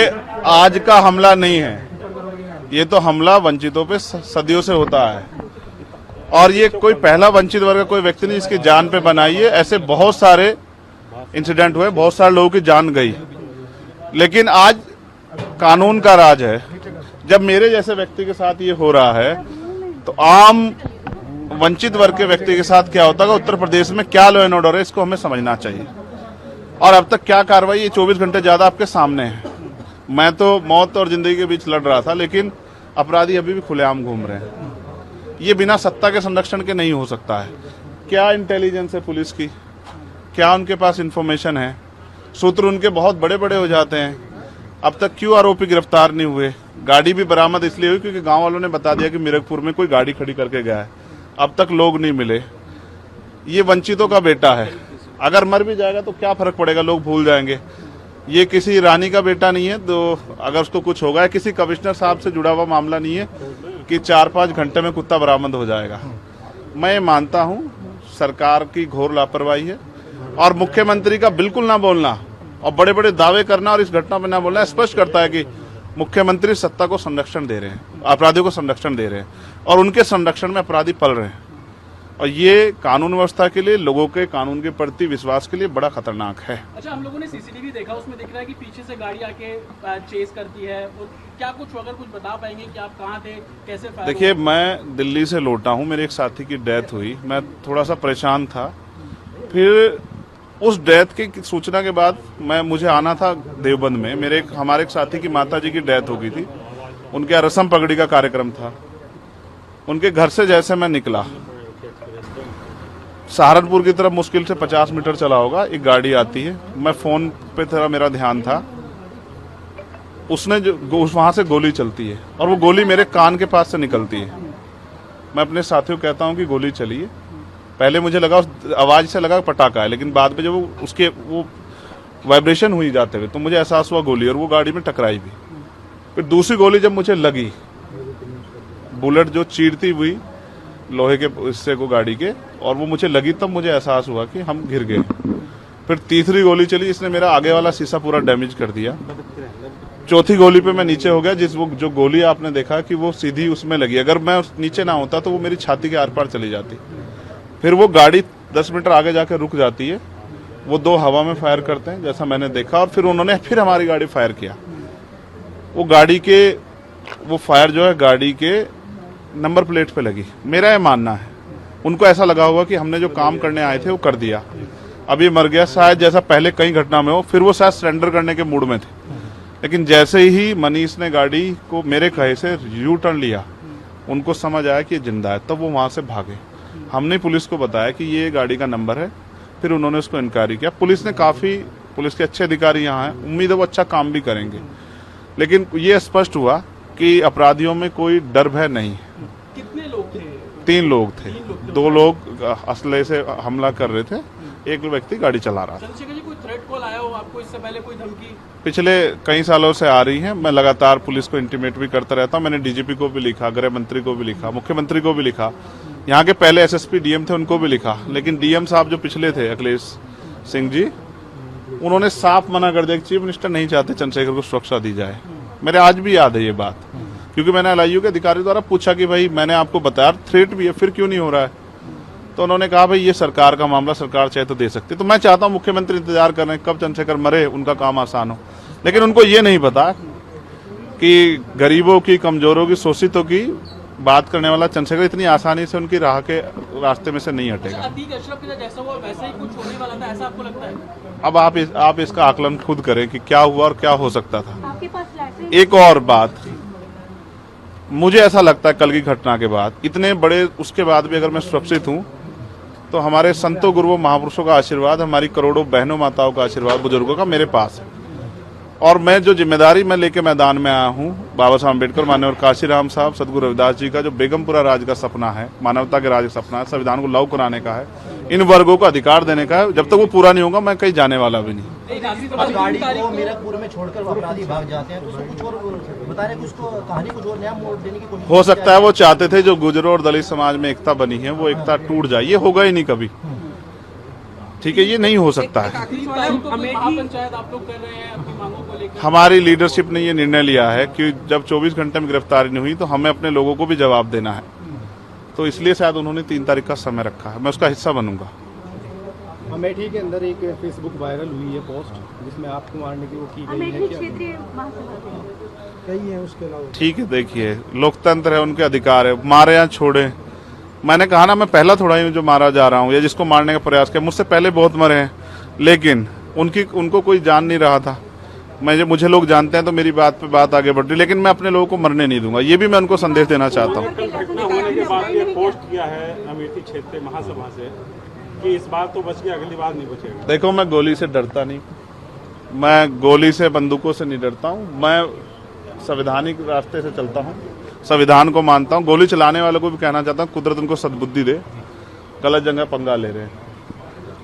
ये आज का हमला नहीं है, ये तो हमला वंचितों पे सदियों से होता है। और ये कोई पहला वंचित वर्ग का कोई व्यक्ति नहीं जिसकी जान पे बनाई है। ऐसे बहुत सारे इंसिडेंट हुए, बहुत सारे लोगों की जान गई। लेकिन आज कानून का राज है। जब मेरे जैसे व्यक्ति के साथ ये हो रहा है तो आम वंचित वर्ग के व्यक्ति के साथ क्या होता है, उत्तर प्रदेश में क्या लॉ एंड ऑर्डर है, इसको हमें समझना चाहिए। और अब तक क्या कार्रवाई, ये 24 घंटे ज्यादा आपके सामने है। मैं तो मौत और जिंदगी के बीच लड़ रहा था, लेकिन अपराधी अभी भी खुलेआम घूम रहे हैं। ये बिना सत्ता के संरक्षण के नहीं हो सकता है। क्या इंटेलिजेंस है पुलिस की, क्या उनके पास इंफॉर्मेशन है, सूत्र उनके बहुत बड़े बड़े हो जाते हैं। अब तक क्यों आरोपी गिरफ्तार नहीं हुए? गाड़ी भी बरामद इसलिए हुई क्योंकि गांव वालों ने बता दिया कि मिरकपुर में कोई गाड़ी खड़ी करके गया है। अब तक लोग नहीं मिले। ये वंचितों का बेटा है, अगर मर भी जाएगा तो क्या फर्क पड़ेगा, लोग भूल जाएंगे। ये किसी रानी का बेटा नहीं है, तो अगर उसको कुछ होगा, किसी कमिश्नर साहब से जुड़ा हुआ मामला नहीं है कि 4-5 घंटे में कुत्ता बरामद हो जाएगा। मैं ये मानता हूं सरकार की घोर लापरवाही है। और मुख्यमंत्री का बिल्कुल ना बोलना और बड़े बड़े दावे करना और इस घटना में ना बोलना स्पष्ट करता है कि मुख्यमंत्री सत्ता को संरक्षण दे रहे हैं, अपराधियों को संरक्षण दे रहे हैं और उनके संरक्षण में अपराधी पल रहे हैं। और ये कानून व्यवस्था के लिए, लोगों के कानून के प्रति विश्वास के लिए बड़ा खतरनाक है। अच्छा, हम लोगों ने सीसीटीवी देखा, उसमें दिख रहा है कि पीछे से गाड़ी आके चेस करती है। क्या कुछ अगर कुछ बता पाएंगे कि आप कहाँ थे, कैसे फायर? देखिए, मैं दिल्ली से लौटा हूँ, मेरे एक साथी की डेथ हुई, मैं थोड़ा सा परेशान था। फिर उस डेथ की सूचना के बाद मुझे आना था देवबंद में। हमारे एक साथी की माताजी की डेथ हो गई थी, उनके यहाँ रस्म पगड़ी का कार्यक्रम था। उनके घर से जैसे मैं निकला, सहारनपुर की तरफ मुश्किल से 50 मीटर चला होगा, एक गाड़ी आती है। मैं फोन पे था, मेरा ध्यान था, उसने वहां से गोली चलती है और वो गोली मेरे कान के पास से निकलती है। मैं अपने साथियों को कहता हूं कि गोली चली है। पहले मुझे लगा, उस आवाज से लगा पटाखा है, लेकिन बाद में जब उसके वाइब्रेशन हुई जाते हुए तो मुझे एहसास हुआ गोली, और वो गाड़ी में टकराई भी। फिर दूसरी गोली जब मुझे लगी, बुलेट जो चीरती हुई लोहे के हिस्से को गाड़ी के, और वो मुझे लगी, तब मुझे एहसास हुआ कि हम गिर गए। फिर तीसरी गोली चली, इसने मेरा आगे वाला शीशा पूरा डैमेज कर दिया। चौथी गोली पे मैं नीचे हो गया, जो गोली आपने देखा कि वो सीधी उसमें लगी। अगर मैं नीचे ना होता तो वो मेरी छाती के आर पार चली जाती। फिर वो गाड़ी 10 मीटर आगे जाकर रुक जाती है। वो 2 हवा में फायर करते हैं जैसा मैंने देखा, और फिर उन्होंने फिर हमारी गाड़ी फायर किया। वो गाड़ी के वो फायर जो है गाड़ी के नंबर प्लेट पे लगी। मेरा ये मानना है, उनको ऐसा लगा होगा कि हमने जो काम करने आए थे वो कर दिया, अब ये मर गया, शायद जैसा पहले कई घटना में हो। फिर वो शायद सरेंडर करने के मूड में थे, लेकिन जैसे ही मनीष ने गाड़ी को मेरे कहे से यू टर्न लिया, उनको समझ आया कि ये जिंदा है, तब वो वहां से भागे। हमने पुलिस को बताया कि ये गाड़ी का नंबर है, फिर उन्होंने उसको इंक्वायरी किया। पुलिस के अच्छे अधिकारी यहाँ हैं, उम्मीद है वो अच्छा काम भी करेंगे। लेकिन ये स्पष्ट हुआ कि अपराधियों में कोई डर भय नहीं। कितने लोग थे? 3 लोग थे। 2 लोग असले से हमला कर रहे थे, एक व्यक्ति गाड़ी चला रहा था। चंद्रशेखर जी, कोई थ्रेट कॉल आया हो आपको इससे पहले, कोई धमकी? पिछले कई सालों से आ रही है। मैं लगातार पुलिस को इंटीमेट भी करता रहता हूँ। मैंने डीजीपी को भी लिखा, गृह मंत्री को भी लिखा, मुख्यमंत्री को भी लिखा, यहाँ के पहले एसएसपी डीएम थे उनको भी लिखा। लेकिन डीएम साहब जो पिछले थे, अखिलेश सिंह जी, उन्होंने साफ मना कर दिया कि चीफ मिनिस्टर नहीं चाहते चंद्रशेखर को सुरक्षा दी जाए। मेरे आज भी याद है ये बात, क्योंकि मैंने एलआईयू के अधिकारी द्वारा पूछा कि भाई मैंने आपको बताया थ्रेट भी है, फिर क्यों नहीं हो रहा है? तो उन्होंने कहा भाई ये सरकार का मामला, सरकार चाहे तो दे सकती। तो मैं चाहता हूं मुख्यमंत्री इंतजार कर रहे हैं कब चंद्रशेखर मरे, उनका काम आसान हो। लेकिन उनको ये नहीं पता कि गरीबों की, कमजोरों की, शोषितों की बात करने वाला चंद्रशेखर इतनी आसानी से उनकी राह के रास्ते में से नहीं हटेगा। अतीक अशरफ के जैसा हुआ वैसा ही कुछ होने वाला था, ऐसा आपको लगता है? अब आप इसका आकलन खुद करें कि क्या हुआ और क्या हो सकता था। एक और बात, मुझे ऐसा लगता है कल की घटना के बाद, इतने बड़े उसके बाद भी अगर मैं सुरक्षित हूं तो हमारे संतों, गुरुओं, महापुरुषों का आशीर्वाद, हमारी करोड़ों बहनों माताओं का आशीर्वाद, बुजुर्गों का मेरे पास है। और मैं जो जिम्मेदारी मैं लेके मैदान में आया हूँ, बाबा साहब अम्बेडकर, माननीय काशीराम साहब, सदगुरु रविदास जी का जो बेगमपुरा राज का सपना है, मानवता के राज का सपना है, संविधान को लागू कराने का है, इन वर्गों को अधिकार देने का है, जब तक वो पूरा नहीं होगा मैं कहीं जाने वाला भी नहीं। गाड़ी को मीरकपुर में छोड़कर अपराधी भाग जाते हैं, तो उसको कुछ और बता रहे, उसको कहानी कुछ और नया मोड़ देने की कोशिश हो सकता है वो चाहते थे जो गुजरों और दलित समाज में एकता बनी है वो एकता टूट जाए। ये होगा ही नहीं कभी, ठीक है, ये नहीं हो सकता है। पंचायत आप लोग कर रहे हैं अपनी मांगों को लेकर। हमारी लीडरशिप ने ये निर्णय लिया है कि जब 24 घंटे में गिरफ्तारी नहीं हुई तो हमें अपने लोगों को भी जवाब देना है, तो इसलिए शायद उन्होंने 3 तारीख का समय रखा है। मैं उसका हिस्सा बनूंगा। अमेठी के अंदर एक फेसबुक वायरल हुई है पोस्ट जिसमें आपको मारने की वो की गई है, क्षेत्रीय महासभा कई है उसके अलावा। ठीक है, देखिए लोकतंत्र है, उनके अधिकार है, मारे या छोड़े। मैंने कहा ना, मैं पहला थोड़ा ही हूँ जो मारा जा रहा हूँ या जिसको मारने का प्रयास किया। मुझसे पहले बहुत मरे हैं, लेकिन उनको कोई जान नहीं रहा था। मुझे लोग जानते हैं तो मेरी बात पे बात आगे बढ़ रही, लेकिन मैं अपने लोगों को मरने नहीं दूंगा। ये भी मैं उनको संदेश देना चाहता हूँ। घटना होने के बाद ये पोस्ट किया है अमेठी क्षेत्रीय महासभा से कि इस बार तो बच गया, अगली बार नहीं बचेगा। देखो, मैं गोली से डरता नहीं, मैं गोली से बंदूकों से नहीं डरता हूँ। मैं संवैधानिक रास्ते से चलता हूँ, संविधान को मानता हूँ। गोली चलाने वालों को भी कहना चाहता हूँ, कुदरत उनको सद्बुद्धि दे, गलत जगह पंगा ले रहे हैं।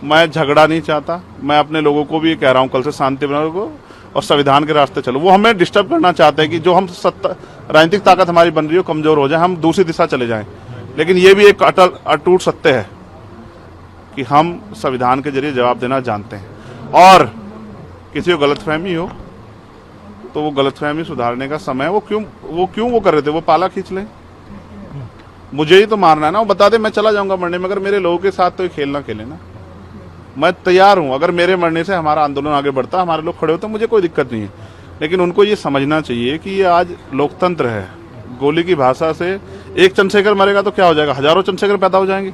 मैं झगड़ा नहीं चाहता, मैं अपने लोगों को भी ये कह रहा हूँ कल से शांति बनाओ को और संविधान के रास्ते चलो। वो हमें डिस्टर्ब करना चाहते हैं कि जो हम राजनीतिक ताकत हमारी बन रही हो कमजोर हो जाए, हम दूसरी दिशा चले जाएं। लेकिन ये भी एक अटूट सत्य है कि हम संविधान के जरिए जवाब देना जानते हैं, और किसी को गलतफहमी हो तो वो गलतफहमी सुधारने का समय है। वो क्यों कर रहे थे, वो पाला खींच लें। मुझे ही तो मारना है ना, वो बता दे मैं चला जाऊंगा मरने में, अगर मेरे लोगों के साथ तो ये खेल ना खेले ना। मैं तैयार हूं, अगर मेरे मरने से हमारा आंदोलन आगे बढ़ता, हमारे लोग खड़े होते, मुझे कोई दिक्कत नहीं है। लेकिन उनको ये समझना चाहिए कि ये आज लोकतंत्र है। गोली की भाषा से एक चंद्रशेखर मरेगा तो क्या हो जाएगा, हजारों चंद्रशेखर पैदा हो जाएंगे।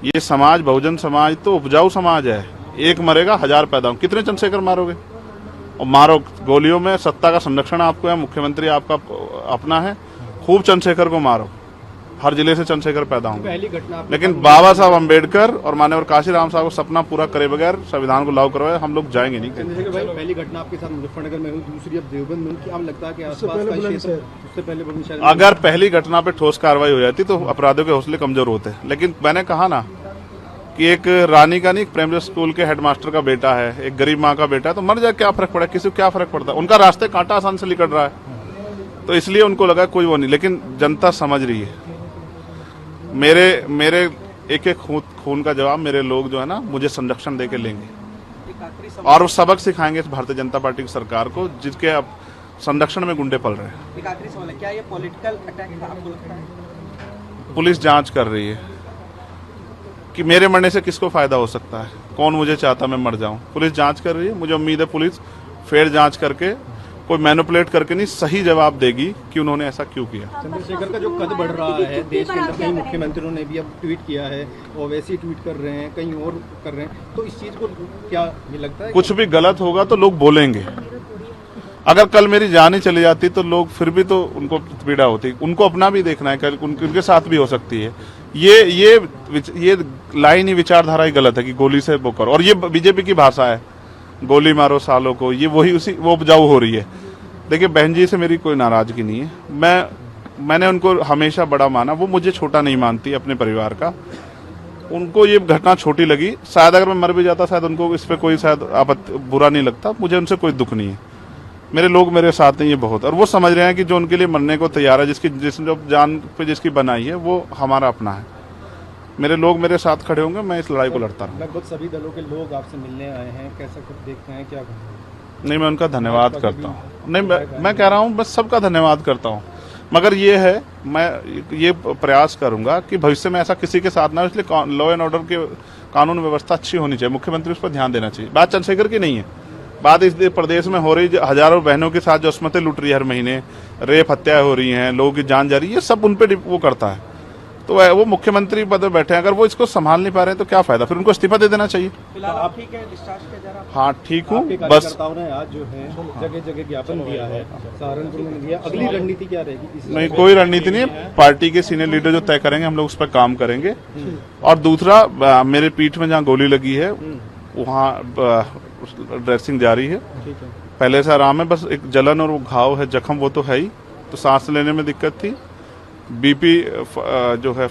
ये समाज, बहुजन समाज तो उपजाऊ समाज है। एक मरेगा, 1000 पैदा हो, कितने चंद्रशेखर मारोगे? और मारो गोलियों में। सत्ता का संरक्षण आपको है, मुख्यमंत्री आपका अपना है, खूब चंद्रशेखर को मारो। हर जिले से चंद्रशेखर पैदा होंगे। पहली घटना लेकिन बाबा साहब अम्बेडकर और माननीय काशीराम साहब को सपना पूरा करे बगैर संविधान को लागू करवाए हम लोग जाएंगे नहीं। चंद्रशेखर भाई, पहली घटना आपके साथ मुजफ्फरनगर में हुई, दूसरी अब देवबंद में। क्या लगता है कि आसपास का क्षेत्र, उससे पहले बुलंदशहर में? अगर पहली घटना पे ठोस कार्रवाई हो जाती तो अपराधियों के हौसले कमजोर होते। लेकिन मैंने कहा ना कि एक रानी का नहीं, एक प्राइमरी स्कूल के हेडमास्टर का बेटा है, एक गरीब माँ का बेटा है, तो मर जाए क्या फर्क पड़ा, किसी को क्या फर्क पड़ता है? उनका रास्ते कांटा आसान से निकल रहा है, तो इसलिए उनको लगा कोई वो नहीं। लेकिन जनता समझ रही है। मेरे एक एक खून का जवाब मेरे लोग जो है ना मुझे संरक्षण देके लेंगे, और वो सबक सिखाएंगे इस भारतीय जनता पार्टी की सरकार को, जिसके अब संरक्षण में गुंडे पल रहे हैं। एक आखिरी सवाल है, क्या ये पॉलिटिकल अटैक था आपको लगता है? पुलिस जांच कर रही है कि मेरे मरने से किसको फायदा हो सकता है, कौन मुझे चाहता मैं मर जाऊं। पुलिस जांच कर रही है, मुझे उम्मीद है पुलिस फेयर जांच करके, कोई मैनिपुलेट करके नहीं, सही जवाब देगी कि उन्होंने ऐसा क्यों किया। चंद्रशेखर का जो कद बढ़ रहा है देश के अंदर, कई मुख्यमंत्रियों ने भी अब ट्वीट किया है और वैसे ही ट्वीट कर रहे हैं, कहीं और कर रहे हैं, तो इस चीज को क्या ये लगता है? कुछ भी गलत होगा तो लोग बोलेंगे। अगर कल मेरी जान ही चली जाती तो लोग फिर भी तो उनको पीड़ा होती। उनको अपना भी देखना है, कल उनके साथ भी हो सकती है। ये लाइन ही, विचारधारा ही गलत है कि गोली से वो करो। और ये बीजेपी की भाषा है, गोली मारो सालों को, ये वो उपजाऊ हो रही है। देखिए, बहन जी से मेरी कोई नाराजगी नहीं है। मैंने उनको हमेशा बड़ा माना, वो मुझे छोटा नहीं मानती अपने परिवार का। उनको ये घटना छोटी लगी, शायद अगर मैं मर भी जाता शायद उनको इस पे कोई शायद बुरा नहीं लगता। मुझे उनसे कोई दुख नहीं है। मेरे लोग मेरे साथ हैं, ये बहुत। और वो समझ रहे हैं कि जो उनके लिए मरने को तैयार है, जो जान पे जिसकी बनाई है, वो हमारा अपना है। मेरे लोग मेरे साथ खड़े होंगे, मैं इस लड़ाई को लड़ता रहूंगा। लगभग सभी दलों के लोग आपसे मिलने आए हैं, कैसा कुछ देखते हैं, क्या? नहीं, मैं उनका धन्यवाद करता हूँ। नहीं, मैं कह रहा हूँ बस सबका धन्यवाद करता हूँ। मगर ये है, मैं ये प्रयास करूंगा कि भविष्य में ऐसा किसी के साथ ना हो। इसलिए लॉ एंड ऑर्डर की कानून व्यवस्था अच्छी होनी चाहिए। मुख्यमंत्री उस पर ध्यान देना चाहिए। बात चंद्रशेखर की नहीं है, बात इस प्रदेश में हो रही हजारों बहनों के साथ जो अस्मतें लूट रही है, हर महीने रेप हत्याएं हो रही हैं, लोगों की जान जा रही है, ये सब उन पे वो करता है। तो वो मुख्यमंत्री पद पर बैठे हैं, अगर वो इसको संभाल नहीं पा रहे हैं तो क्या फायदा, फिर उनको इस्तीफा दे देना चाहिए। फिलहाल आप ठीक है, डिस्चार्ज किया जा रहा है? हाँ, ठीक हूँ। आपके बस कार्यकर्ताओं ने आज जो है जगह जगह ज्ञापन दिया है, सहारनपुर में दिया, अगली रणनीति क्या रहेगी? नहीं, कोई रणनीति नहीं है। पार्टी के सीनियर लीडर जो तय करेंगे, हम लोग उस पर काम करेंगे। और दूसरा, मेरे पीठ में जहाँ गोली लगी है वहाँ ड्रेसिंग जारी है। पहले से आराम है, बस एक जलन और वो घाव है, जख्म वो तो है ही। तो सांस लेने में दिक्कत थी। बीपी जो है